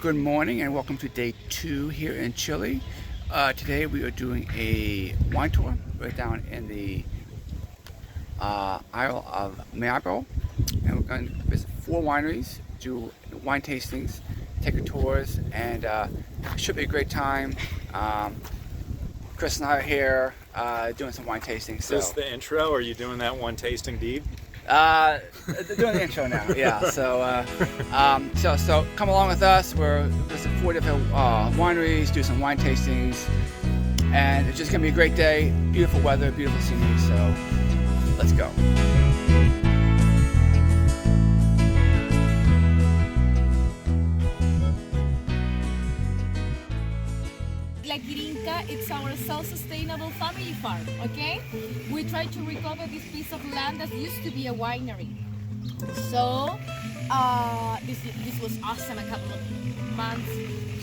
Good morning and welcome to day 2 here in Chile. Today we are doing a wine tour. We're down in the Isle of Maipo, and we're going to visit 4 wineries, do wine tastings, take tours, and it should be a great time. Chris and I are here doing some wine tastings. Is this the intro? Or are you doing that one tasting deed? Doing the intro now, yeah. So come along with us. We're visiting 4 different wineries, do some wine tastings, and it's just gonna be a great day. Beautiful weather, beautiful scenery. So let's go. It's our self-sustainable family farm, okay? We try to recover this piece of land that used to be a winery. So, this was awesome a couple of months,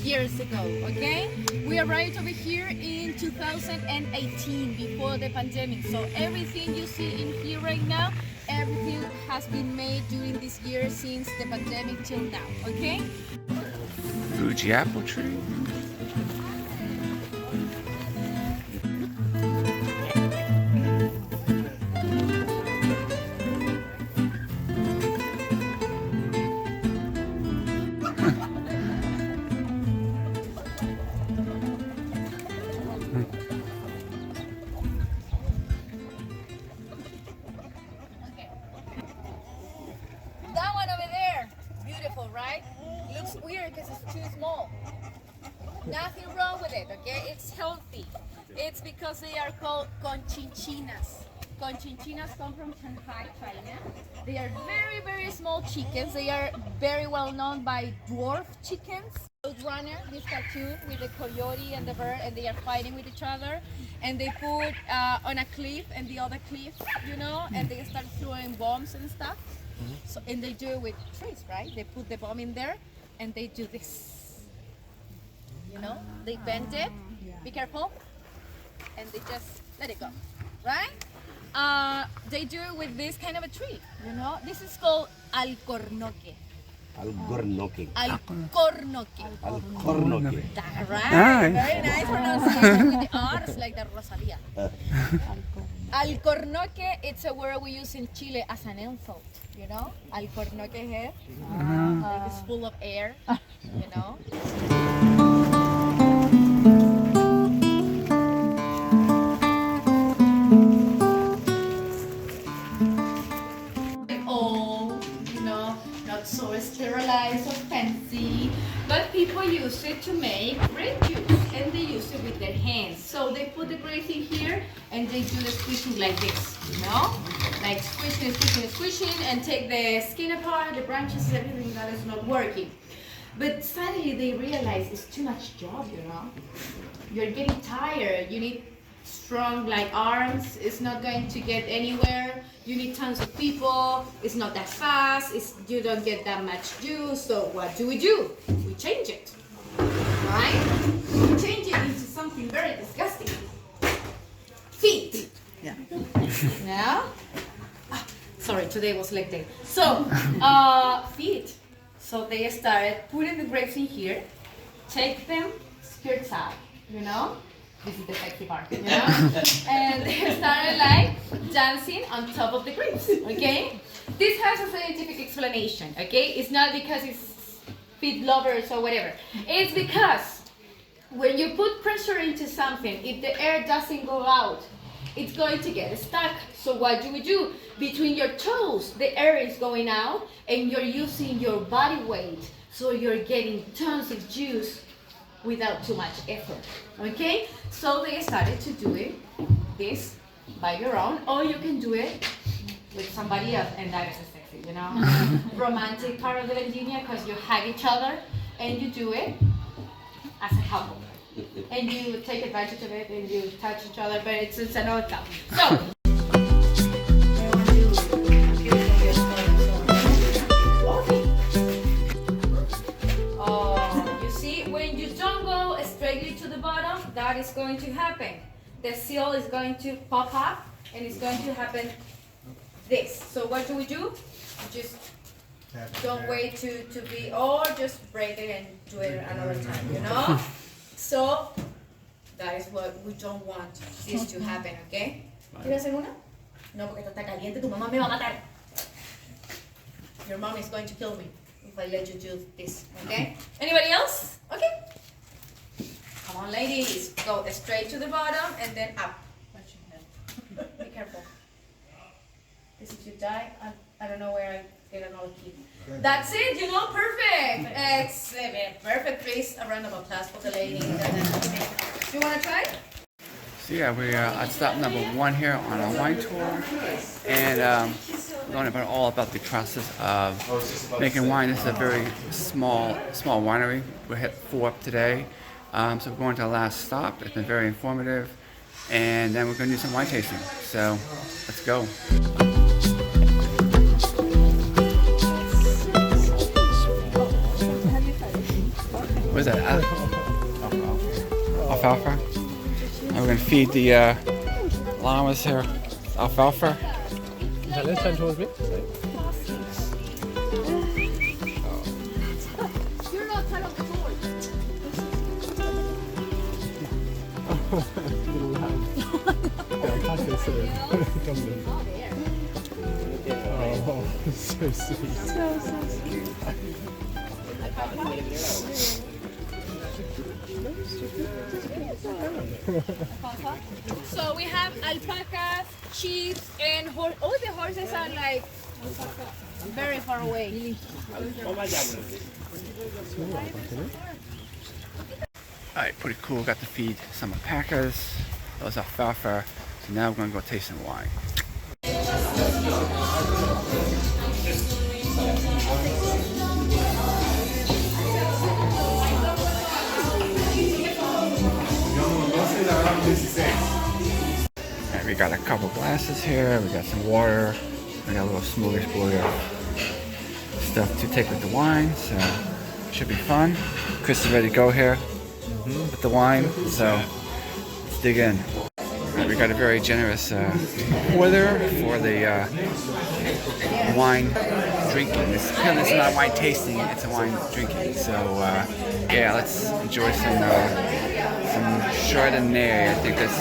years ago, okay? We arrived over here in 2018, before the pandemic. So everything you see in here right now, everything has been made during this year since the pandemic till now, okay? Fuji apple tree. That one over there, beautiful, right? Looks weird because it's too small. Nothing wrong with it, okay? It's healthy. It's because they are called conchinchinas. Conchinchinas come from Shanghai, China. They are very, very small chickens. They are very well known by dwarf chickens. Roadrunner, this cartoon with the coyote and the bird, and they are fighting with each other. And they put on a cliff and the other cliff, you know, and they start throwing bombs and stuff. So, and they do it with trees, right? They put the bomb in there and they do this. You know, they bend it, be careful, and they just let it go, right? They do it with this kind of a tree, you know? This is called alcornoque. Alcornoque. Alcornoque. Alcornoque. Right, very nice pronunciation with the R's like the Rosalia. Alcornoque, it's a word we use in Chile as an insult, you know? Alcornoque here, like it's full of air, you know? Old, you know, not so sterilized or fancy, but people use it to make grape juice, and they use it with their hands. So they put the grapes in here and they do the squishing like this, you know, like squishing, squishing, squishing, and take the skin apart, the branches, everything that is not working. But suddenly they realize it's too much job, you know. You're getting tired. You need strong like arms. It's not going to get anywhere. You need tons of people. It's not that fast. You don't get that much juice. So what do? We change it, right? We change it into something very disgusting. Feet. Yeah. Now, sorry, today was leg day. So, feet. So they started putting the grapes in here, take them skirts out, you know? This is the sexy part, you know? And they started like dancing on top of the grapes, okay? This has a scientific explanation, okay? It's not because it's feet lovers or whatever. It's because when you put pressure into something, if the air doesn't go out, it's going to get stuck. So what do? Between your toes, the air is going out and you're using your body weight. So you're getting tons of juice without too much effort, okay? So they started to do it, this, by your own, or you can do it with somebody else, and that is sexy, you know? Romantic part of the vendimia, because you hug each other, and you do it as a couple. And you take advantage of it, and you touch each other, but it's another cup. So, you see, when you don't go straightly to the bottom, that is going to happen. The seal is going to pop up, and it's going to happen this. So what do? Just Don't wait to be, or just break it and do it another time, you know? So, that is what we don't want this to happen, okay? ¿Quieres hacer una? No, porque esto está caliente, tu mamá me va a matar. Your mom is going to kill me if I let you do this, okay? Anybody else? Okay. Come on, ladies. Go straight to the bottom and then up. Be careful. Because if you die, I don't know where I get another key. That's it, you know, perfect. Excellent. Perfect. Please, a round of applause for the lady. You want to try? So yeah, we're at stop number 1 here on our wine tour, and learning all about the process of making wine. This is a very small winery. We hit 4 up today, so we're going to the last stop. It's been very informative, and then we're going to do some wine tasting. So let's go. What is that? Alfalfa? And we're going to feed the llamas here alfalfa. Oh, so sweet. So sweet. So we have alpacas, sheep, and all the horses are like very far away. Alright, pretty cool. Got to feed some alpacas. Those alfalfa. So now we're going to go taste some wine. Alright, we got a couple glasses here. We got some water. We got a little smorgasbord of stuff to take with the wine. So should be fun. Chris is ready to go here with the wine. So let's dig in. Alright, we got a very generous porter for the wine drinking. This is not wine tasting, it's a wine drinking. So yeah, let's enjoy some Chardonnay. I think that's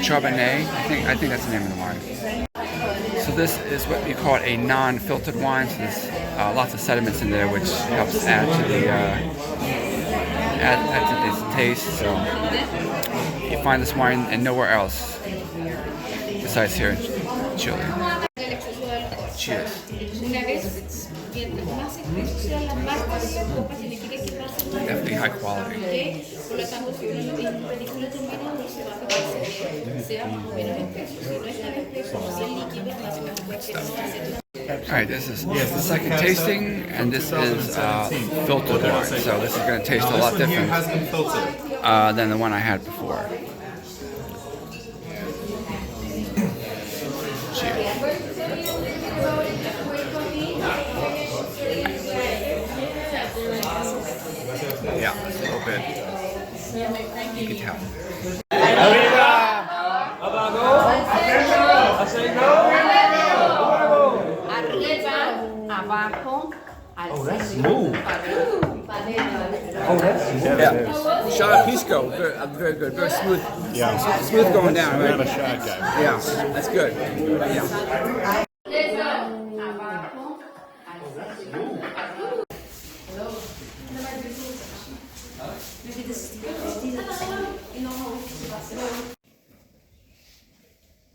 Chardonnay. I think that's the name of the wine. So this is what we call a non-filtered wine. So there's lots of sediments in there, which helps add to the add to the taste. So you find this wine and nowhere else besides here in Chile. Cheers. Definitely high quality. Alright, this is the second tasting, and this is filtered wine. So this is going to taste a lot different than the one I had before. Cheers. Yeah, it's a little bit. You can tell. Oh, that's smooth. Oh, that's smooth. Yeah. Shot of pisco, very good, very smooth. Yeah. Smooth going down, right? I'm not a shot guy. Yeah, that's good. Yeah.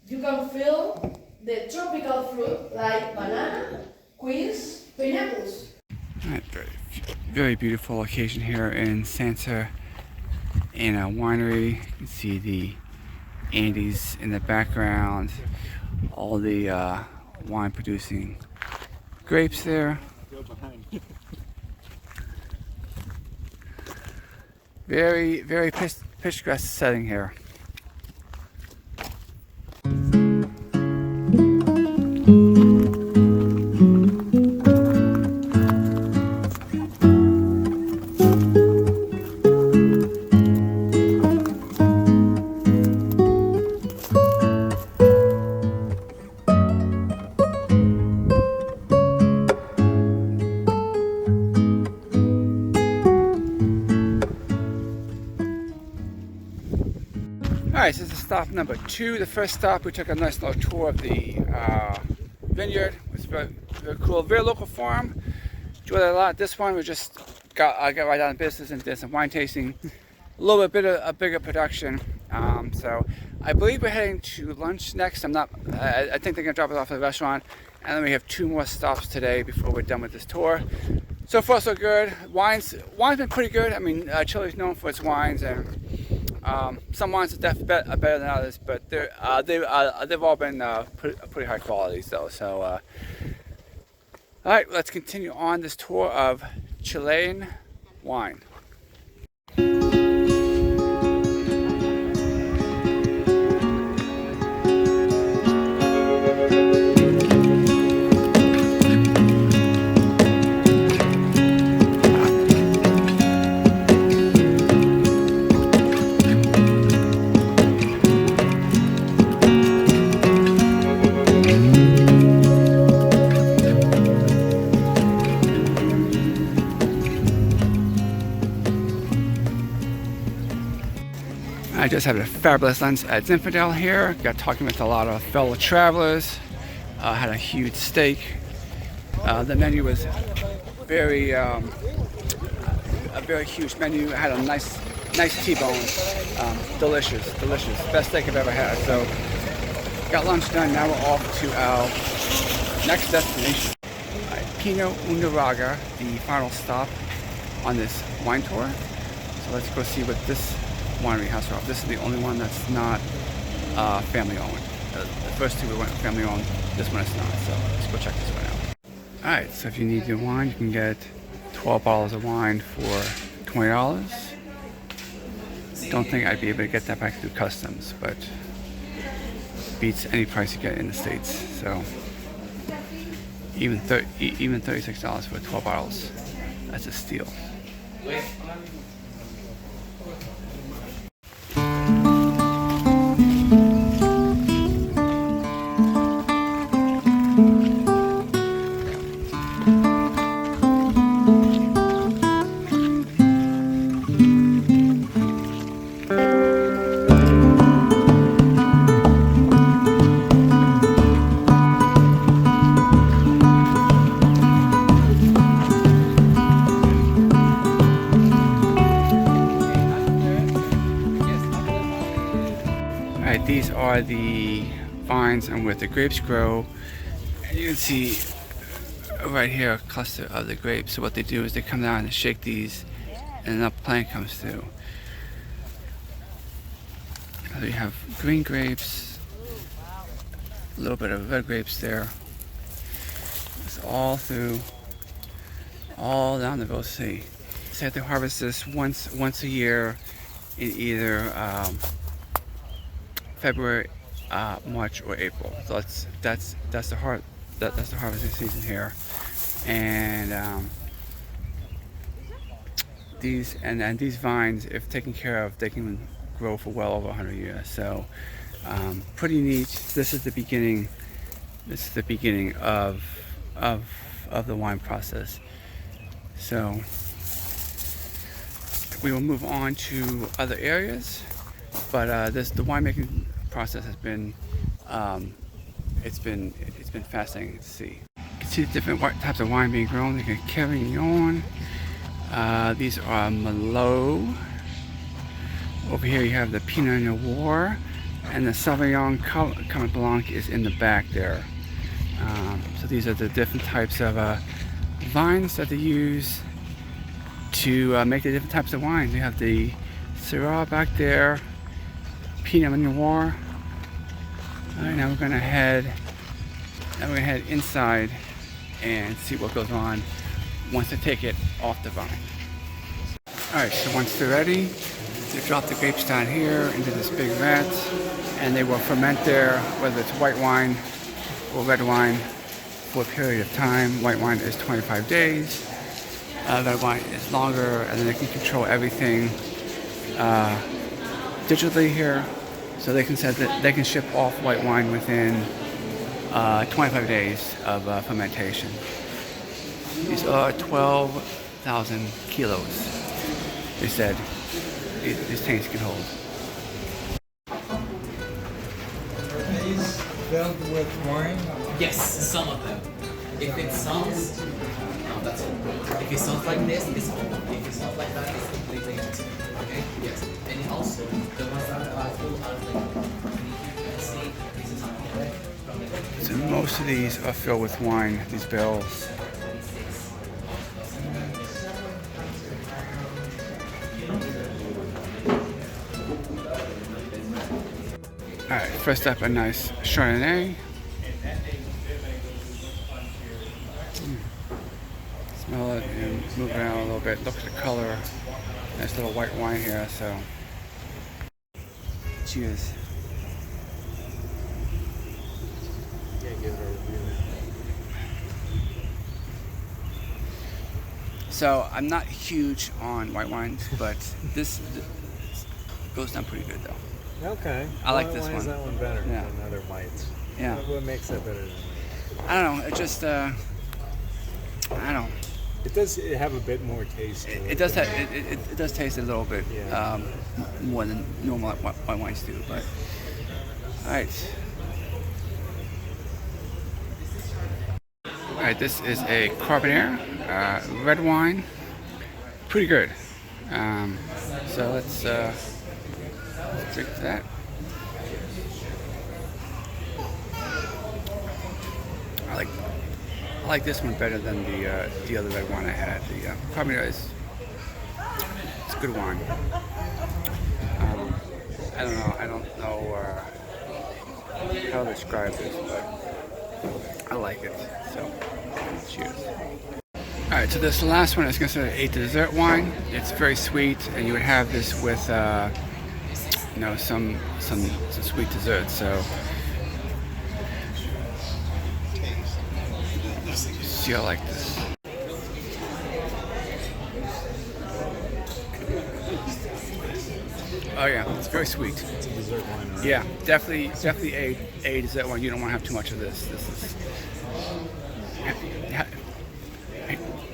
You can feel the tropical fruit like banana, quince, pineapples. Alright, very beautiful location here in Santa Ana Winery. You can see the Andes in the background, all the wine producing grapes there. Very picturesque setting here. Alright, so this is stop number 2. The first stop, we took a nice little tour of the vineyard. It was very, very cool. Very local farm. Enjoyed it a lot. This one, we just got right down to business and did some wine tasting. A bigger production. So I believe we're heading to lunch next. I think they're gonna drop us off at the restaurant, and then we have 2 more stops today before we're done with this tour. So far so good. Wine's been pretty good. I mean, Chile is known for its wines, and some wines are definitely better than others, but they've all been pretty high quality though. So all right, let's continue on this tour of Chilean wine. I just had a fabulous lunch at Zinfandel here. Got talking with a lot of fellow travelers. Had a huge steak. The menu was a very huge menu. Had a nice T-bone. Delicious. Best steak I've ever had. So got lunch done. Now we're off to our next destination. Pinot Uniraga, the final stop on this wine tour. So let's go see what this winery has to offer. This is the only one that's not family owned. The first 2 we went family owned. This one is not. So let's go check this one out. Alright, so if you need your wine, you can get 12 bottles of wine for $20. Don't think I'd be able to get that back through customs, but beats any price you get in the States. So even $36 for 12 bottles, that's a steal. These are the vines and where the grapes grow. And you can see right here a cluster of the grapes. So what they do is they come down and shake these, and a plant comes through. So you have green grapes, a little bit of red grapes there. It's all through, all down the Gulf Sea. So you have to harvest this once a year in either February, March, or April. So that's the harvesting season here, and these vines, if taken care of, they can grow for well over 100 years. So pretty neat. This is the beginning. This is the beginning of the wine process. So we will move on to other areas. But the winemaking process has been it's been fascinating to see. You can see the different types of wine being grown. You can Carignan. These are Merlot. Over here you have the Pinot Noir, and the Sauvignon Cabernet Blanc is in the back there. So these are the different types of vines that they use to make the different types of wines. You have the Syrah back there. Pinot Noir. Alright, now we're gonna head inside and see what goes on once they take it off the vine. Alright, so once they're ready, they drop the grapes down here into this big vat, and they will ferment there, whether it's white wine or red wine, for a period of time. White wine is 25 days. Red wine is longer, and then they can control everything digitally here, so they can ship off white wine within 25 days of fermentation. These are 12,000 kilos, they said these tanks can hold. filled with wine? Yes, some of them. If it sounds, no, that's all. If it sounds like this, it's all. If it sounds like that, it's completely empty. Okay? Yes. And also, the ones that are full are like, you can see, this is something from the So most of these are filled with wine, these barrels. Alright, first up a nice Chardonnay. Smell it and move around a little bit. Look at the color. Nice little white wine here, so cheers. Yeah, give it a review. So I'm not huge on white wines, but this goes down pretty good though. Okay. I like why, this why one. is that one better Yeah. than other whites? Yeah. What makes that better than I don't know. It just I don't know. it does have a bit more taste to it. It does have it does taste a little bit Yeah. more than normal white wines do. But all right. All right. This is a Carbonaire red wine. Pretty good. So let's drink that. I like this one better than the other red wine I had. The Carbonaire it's a good wine. I don't know how to describe this, but I like it. So, cheers. All right, so this last one is considered a dessert wine. It's very sweet, and you would have this with some sweet dessert. So. See, I like this. Oh yeah, it's very sweet. It's a dessert wine, right? Yeah, definitely a dessert one. You don't want to have too much of this. This is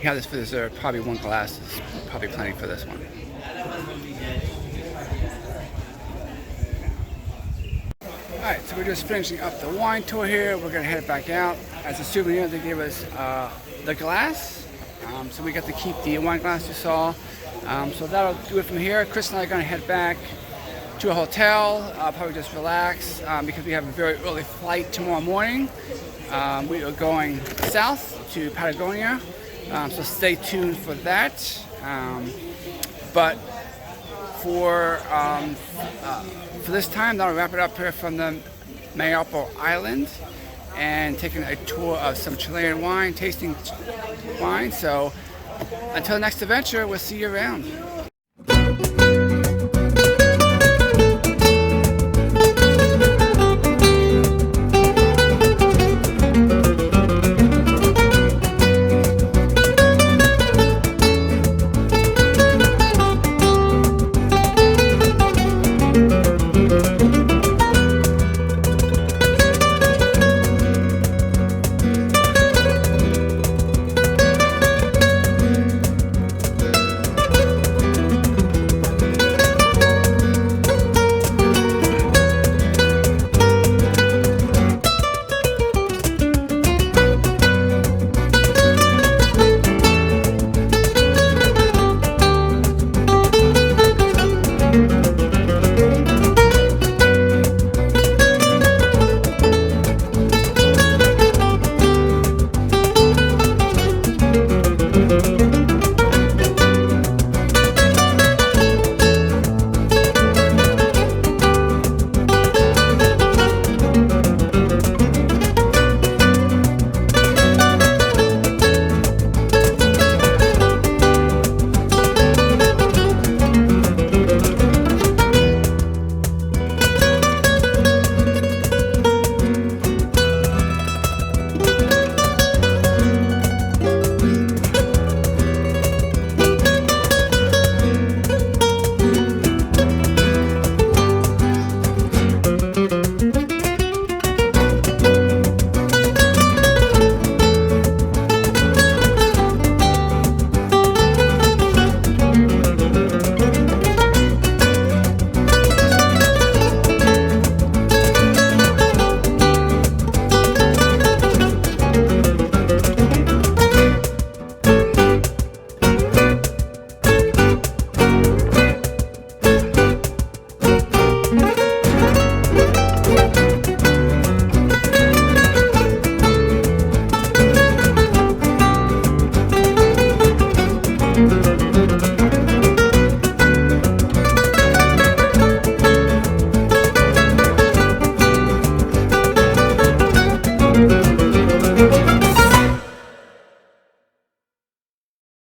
you have this for dessert. Probably one glass is probably plenty for this one. Alright, so we're just finishing up the wine tour here. We're gonna head back out. As a souvenir, they gave us the glass. So we got to keep the wine glass you saw. So that'll do it from here. Chris and I are gonna head back to a hotel, probably just relax because we have a very early flight tomorrow morning. We are going south to Patagonia, so stay tuned for that. But for this time, that'll wrap it up here from the Maipo Island and taking a tour of some Chilean wine, tasting wine. So until next adventure, we'll see you around.